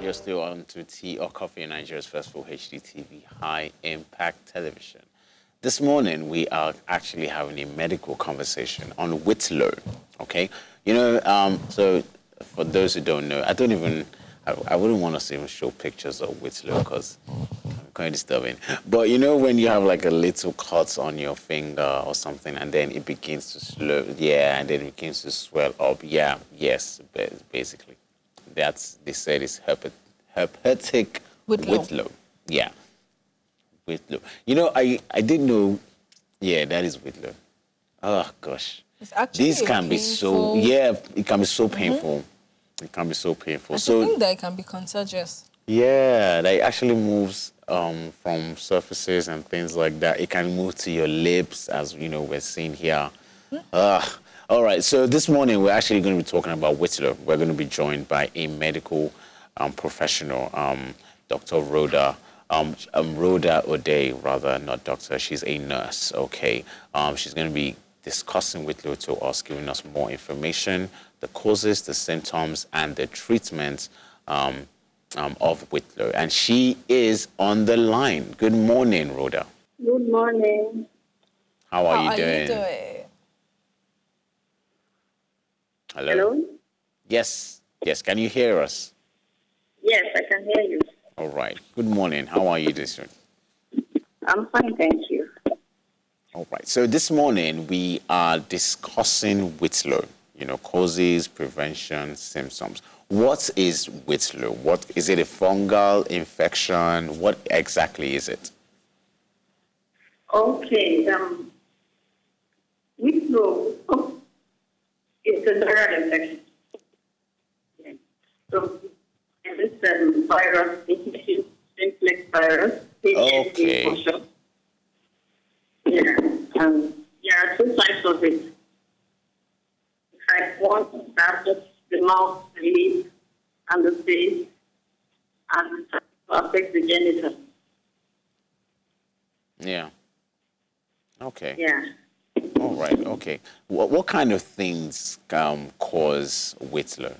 You're still on to Tea or Coffee in Nigeria's first full HD TV, high impact television. This morning, we are actually having a medical conversation on Whitlow, okay? You know, so for those who don't know, I wouldn't want us to even show pictures of Whitlow because it's quite disturbing. But you know when you have like a little cut on your finger or something and then it begins to and then it begins to swell up, yes, basically. They said it's herpetic Whitlow. Yeah, Whitlow. You know, I didn't know. Yeah, that is Whitlow. Oh gosh, it's actually these can be so. Yeah, it can be so painful. It can be so painful. I think that it can be contagious. Yeah, that actually moves from surfaces and things like that. It can move to your lips, as you know we're seeing here. All right, so this morning we're actually going to be talking about Whitlow. We're going to be joined by a medical professional, Dr. Rhoda. Rhoda O'Day, rather, not doctor. She's a nurse, okay? She's going to be discussing Whitlow to us, giving us more information, the causes, the symptoms, and the treatment of Whitlow. And she is on the line. Good morning, Rhoda. Good morning. How are you doing? Hello? Hello? Yes. Can you hear us? Yes, I can hear you. All right. Good morning. How are you this morning? I'm fine, thank you. All right. So this morning we are discussing Whitlow, you know, causes, prevention, symptoms. What is Whitlow? What is it? A fungal infection? What exactly is it? Okay. Whitlow is a viral infection. So it's virus, simplex virus. Okay. Yeah. There are two types of it. Type 1 that the mouth, the lips, and the face, and affect the genitals. Yeah. Okay. Yeah. All right. Okay. What kind of things cause Whitlow?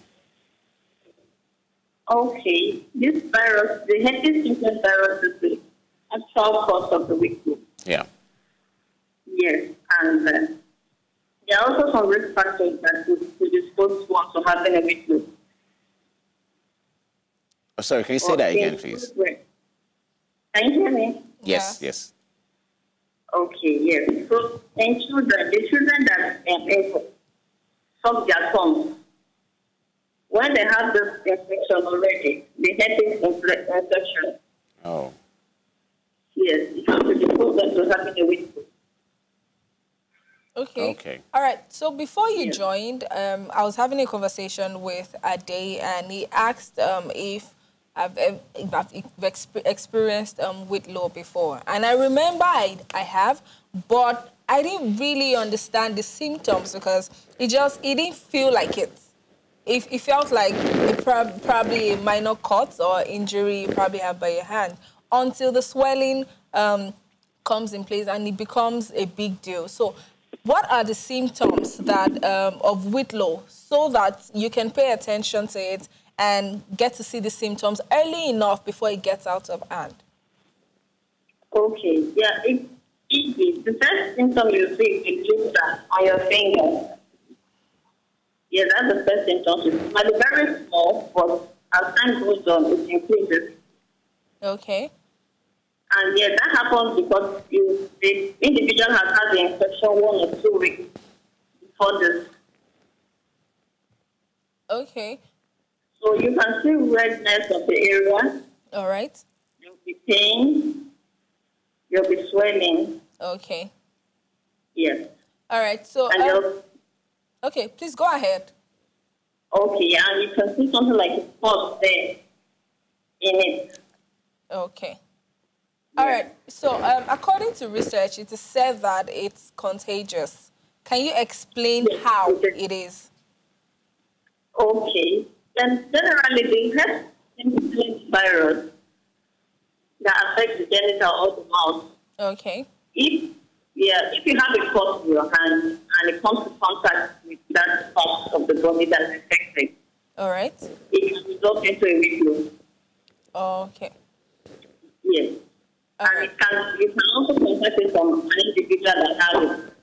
Okay. This virus, the herpes simplex virus, is the actual cause of the Whitlow. Yeah. Yes, and there are also some risk factors that could predispose one to having a Whitlow. Oh, sorry, can you say that again, please? Can you hear me? Yes. Okay, yes. So, in children, the children that suck their tongues, when they have this infection already, the herpes infection. Oh. Yes, it can predispose them to having a Whitlow. Okay. All right. So before you joined, I was having a conversation with Ade, and he asked if I've experienced Whitlow before. And I remember I have, but I didn't really understand the symptoms because it didn't feel like it. It felt like probably a minor cut or injury you probably have by your hand until the swelling comes in place and it becomes a big deal. So what are the symptoms that of Whitlow so that you can pay attention to it and get to see the symptoms early enough before it gets out of hand? Okay, yeah, the first symptom you see is blister on your finger. Yeah, that's the first symptom. It might be very small, but as time goes on, it increases. Okay. And yeah, that happens because the individual has had the infection 1 or 2 weeks before this. Okay. So you can see redness of the area. All right. There will be pain. There will be swelling. Okay. Yes. All right. So, okay, please go ahead. Okay, and you can see something like a spot there in it. Okay. All right. So, according to research, it is said that it's contagious. Can you explain how it is? Okay. Then generally, the herpes virus that affects the genital or the mouth. Okay. If you have a cut in your hand and it comes to contact with that part of the body that is infected, all right, it can result into a Whitlow. Okay. Yes. All And right. it can also contact it from an individual that has it.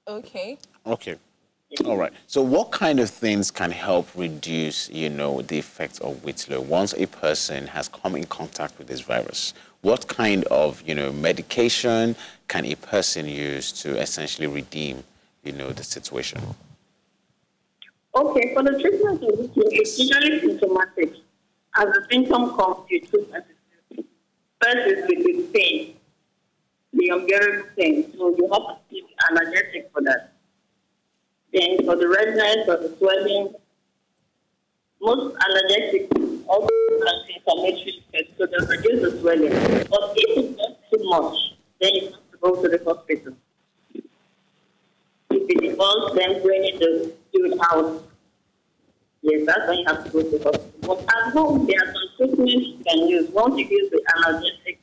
Okay. Okay. All right. So what kind of things can help reduce, the effects of Whitlow once a person has come in contact with this virus? What kind of, medication can a person use to essentially redeem, the situation? Okay, for the treatment of this, it's usually symptomatic. As the symptom comes, you treat as it is. First is with the pain, the unbearable pain. So you have to be analgesic for that. Then for the redness or the swelling, most analgesics also have inflammatory effects, so they reduce the swelling. But if it's not too much, then you have to go to the hospital. If it involves them bringing the fluid out, yes, that's when you have to go to the hospital. But at home, there are some treatments you can use. Once you use the analgesic,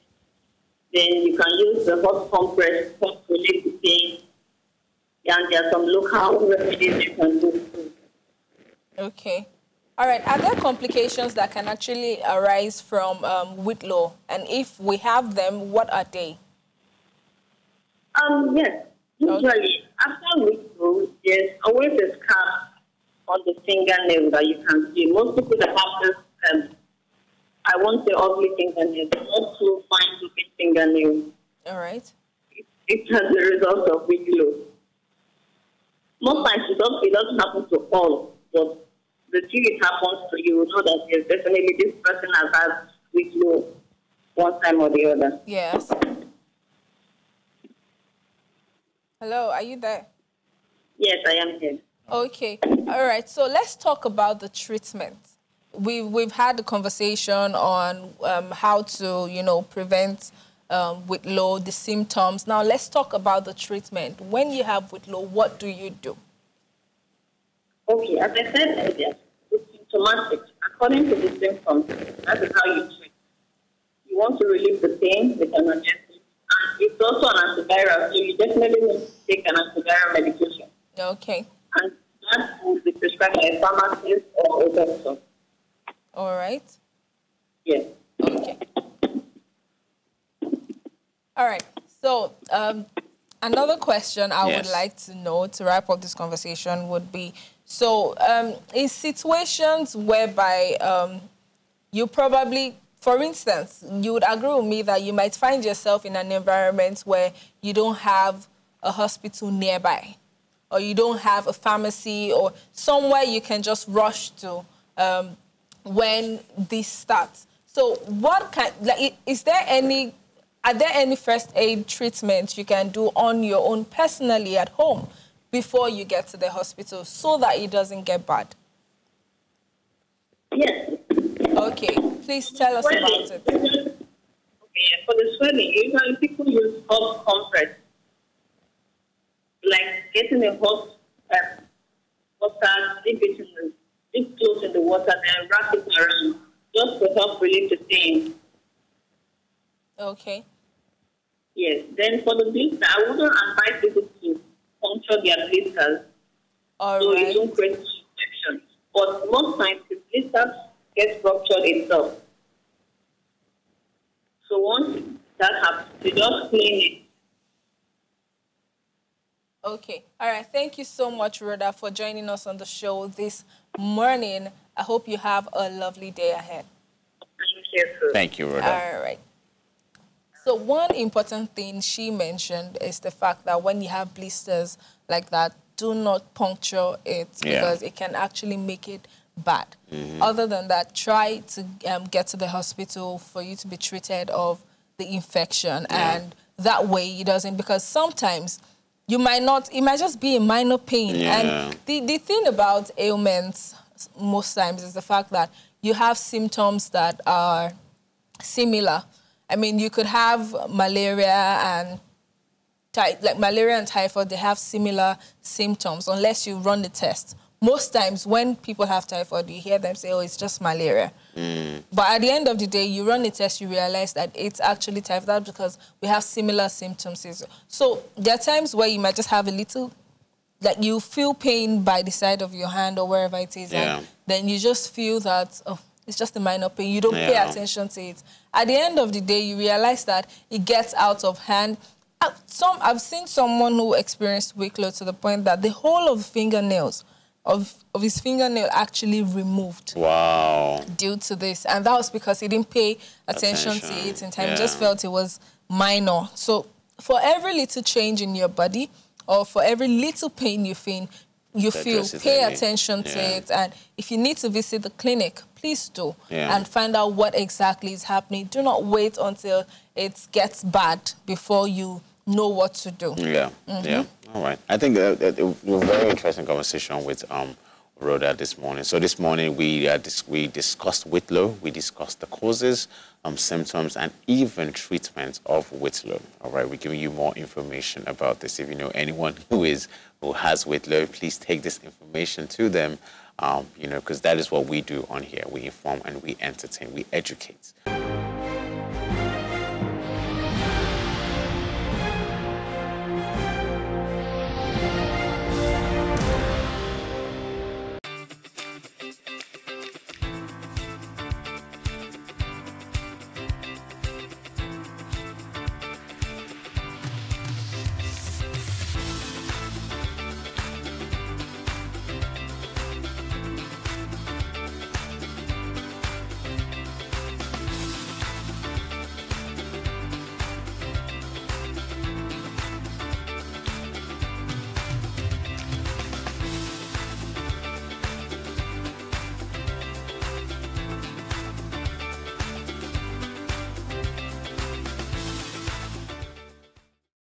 then you can use the hot compress, hot relief the pain, and there are some local remedies you can do too. Okay. All right. Are there complications that can actually arise from Whitlow? And if we have them, what are they? Yes. Usually, after Whitlow, there's always a scar on the fingernail that you can see. Most people that have this, I won't say ugly fingernail, but not so fine-looking fingernail. All right. It's as a result of Whitlow. Most times it doesn't happen to all, but the few it happens to, you will know that yes, definitely this person has had Whitlow one time or the other. Yes. Hello, are you there? Yes, I am here. Okay. All right. So let's talk about the treatment. We've had a conversation on how to, prevent Whitlow, the symptoms. Now let's talk about the treatment. When you have Whitlow, what do you do? Okay, as I said earlier, it's symptomatic. According to the symptoms, that is how you treat. You want to relieve the pain with analgesic. And it's also an antiviral, so you definitely need to take an antiviral medication. Okay. And that will be prescribed by a pharmacist or a doctor. All right. Yes. Okay. All right. So another question I would like to know to wrap up this conversation would be, so in situations whereby you probably, for instance, you would agree with me that you might find yourself in an environment where you don't have a hospital nearby, or you don't have a pharmacy or somewhere you can just rush to when this starts. So are there any first aid treatments you can do on your own personally at home before you get to the hospital so that it doesn't get bad? Yes. Okay, please tell us about it. Okay, for the swelling, usually people use hot compress, like getting a hot water, dip close in the water, then wrap it around, just to help relieve the pain. Okay. Yes. Then for the blister, I wouldn't advise people to puncture their blisters, so Right. you don't create infection. But most times, the blister gets ruptured itself. So once that happens, you just clean it. Okay. All right. Thank you so much, Rhoda, for joining us on the show this morning. I hope you have a lovely day ahead. Thank you, Rhoda. All right. So one important thing she mentioned is the fact that when you have blisters like that, do not puncture it because it can actually make it bad. Other than that, try to get to the hospital for you to be treated of the infection, and that way it doesn't, because sometimes it might just be a minor pain. And the thing about ailments most times is the fact that you have symptoms that are similar. I mean, you could have malaria and typhoid, they have similar symptoms unless you run the test. Most times when people have typhoid, you hear them say, oh, it's just malaria. But at the end of the day, you run the test, you realize that it's actually typhoid because we have similar symptoms. So there are times where you might just have a little, like you feel pain by the side of your hand or wherever it is. And then you just feel that, oh, it's just a minor pain. You don't pay Yeah. attention to it. At the end of the day, you realize that it gets out of hand. I've seen someone who experienced Whitlow to the point that the whole of fingernails of his fingernail actually removed. Wow. Due to this. And that was because he didn't pay attention to it in time. He just felt it was minor. So for every little change in your body or for every little pain you feel, pay attention to it. And if you need to visit the clinic, please do. And find out what exactly is happening. Do not wait until it gets bad before you know what to do. Yeah. All right. I think it was a very interesting conversation with Rhoda this morning. So this morning we discussed Whitlow. We discussed the causes, symptoms, and even treatment of Whitlow. All right. We're giving you more information about this. If you know anyone who has Whitlow, please take this information to them. Because that is what we do on here. We inform and we entertain. We educate.